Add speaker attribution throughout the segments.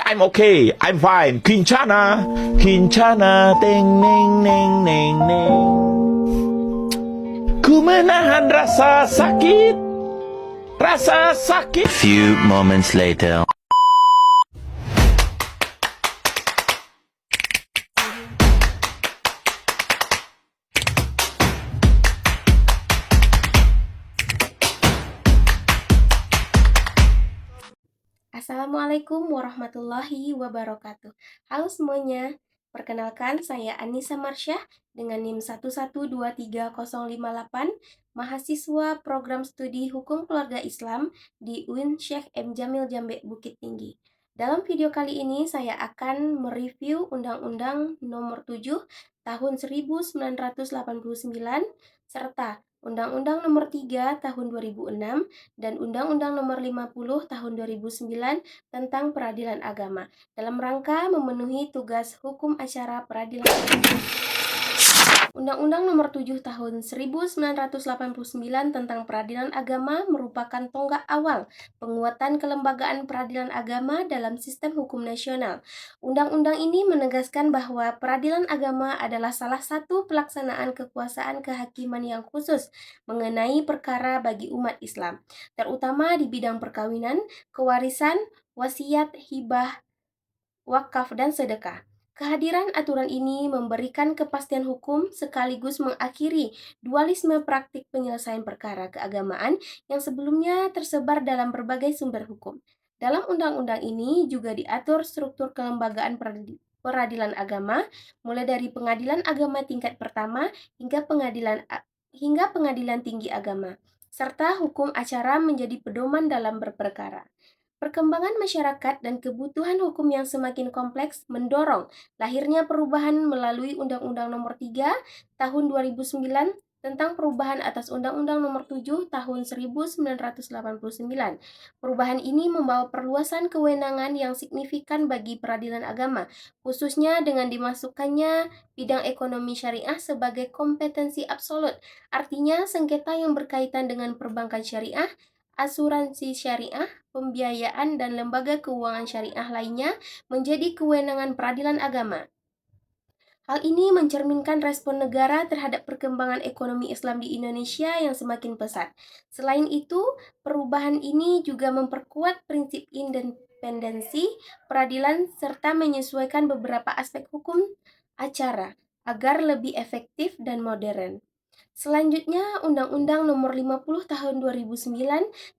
Speaker 1: I'm okay. I'm fine. Kincana. Kincana. Teng, neng, neng, neng, neng. Ku menahan rasa sakit. Rasa sakit.
Speaker 2: Few moments later.
Speaker 3: Assalamualaikum warahmatullahi wabarakatuh. Halo semuanya, perkenalkan saya Anissa Marsyah dengan NIM 1123058, mahasiswa program studi Hukum Keluarga Islam di UIN Syekh M. Jamil Jambe Bukit Tinggi. Dalam video kali ini saya akan mereview Undang-Undang Nomor 7 Tahun 1989 serta Undang-Undang Nomor 3 Tahun 2006 dan Undang-Undang Nomor 50 Tahun 2009 tentang peradilan agama dalam rangka memenuhi tugas hukum acara peradilan agama. Undang-Undang Nomor 7 Tahun 1989 tentang peradilan agama merupakan tonggak awal penguatan kelembagaan peradilan agama dalam sistem hukum nasional. Undang-undang ini menegaskan bahwa peradilan agama adalah salah satu pelaksanaan kekuasaan kehakiman yang khusus mengenai perkara bagi umat Islam, terutama di bidang perkawinan, kewarisan, wasiat, hibah, wakaf, dan sedekah. Kehadiran aturan ini memberikan kepastian hukum sekaligus mengakhiri dualisme praktik penyelesaian perkara keagamaan yang sebelumnya tersebar dalam berbagai sumber hukum. Dalam undang-undang ini juga diatur struktur kelembagaan peradilan agama, mulai dari pengadilan agama tingkat pertama hingga pengadilan tinggi agama, serta hukum acara menjadi pedoman dalam berperkara. Perkembangan masyarakat dan kebutuhan hukum yang semakin kompleks mendorong lahirnya perubahan melalui Undang-Undang Nomor 3 Tahun 2009 tentang perubahan atas Undang-Undang Nomor 7 Tahun 1989. Perubahan ini membawa perluasan kewenangan yang signifikan bagi peradilan agama, khususnya dengan dimasukkannya bidang ekonomi syariah sebagai kompetensi absolut. Artinya, sengketa yang berkaitan dengan perbankan syariah, asuransi syariah, pembiayaan, dan lembaga keuangan syariah lainnya menjadi kewenangan peradilan agama. Hal ini mencerminkan respon negara terhadap perkembangan ekonomi Islam di Indonesia yang semakin pesat. Selain itu, perubahan ini juga memperkuat prinsip independensi peradilan serta menyesuaikan beberapa aspek hukum acara agar lebih efektif dan modern. Selanjutnya, Undang-Undang Nomor 50 Tahun 2009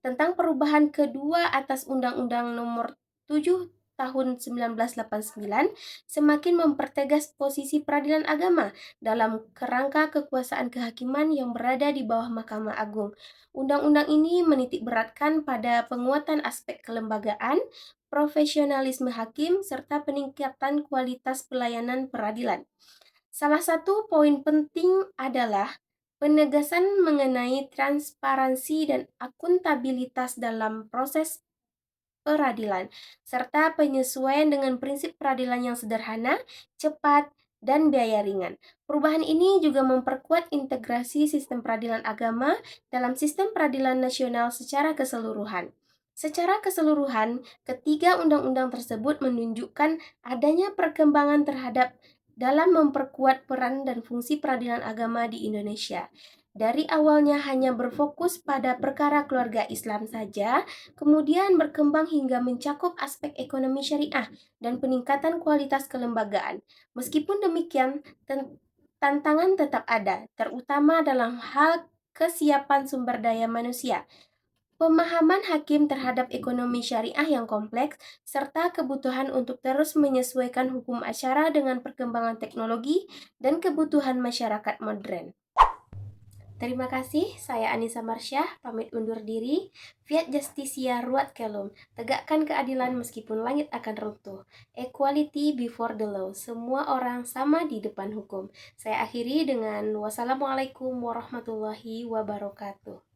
Speaker 3: tentang perubahan kedua atas Undang-Undang Nomor 7 Tahun 1989 semakin mempertegas posisi peradilan agama dalam kerangka kekuasaan kehakiman yang berada di bawah Mahkamah Agung. Undang-undang ini menitikberatkan pada penguatan aspek kelembagaan, profesionalisme hakim, serta peningkatan kualitas pelayanan peradilan. Salah satu poin penting adalah penegasan mengenai transparansi dan akuntabilitas dalam proses peradilan, serta penyesuaian dengan prinsip peradilan yang sederhana, cepat, dan biaya ringan. Perubahan ini juga memperkuat integrasi sistem peradilan agama dalam sistem peradilan nasional secara keseluruhan. Secara keseluruhan, ketiga undang-undang tersebut menunjukkan adanya perkembangan terhadap dalam memperkuat peran dan fungsi peradilan agama di Indonesia. Dari awalnya hanya berfokus pada perkara keluarga Islam saja, kemudian berkembang hingga mencakup aspek ekonomi syariah dan peningkatan kualitas kelembagaan. Meskipun demikian, tantangan tetap ada, terutama dalam hal kesiapan sumber daya manusia, pemahaman hakim terhadap ekonomi syariah yang kompleks, serta kebutuhan untuk terus menyesuaikan hukum acara dengan perkembangan teknologi dan kebutuhan masyarakat modern. Terima kasih, saya Anissa Marsyah, pamit undur diri. Fiat Justitia Ruat Kelum, tegakkan keadilan meskipun langit akan runtuh. Equality before the law, semua orang sama di depan hukum. Saya akhiri dengan wassalamualaikum warahmatullahi wabarakatuh.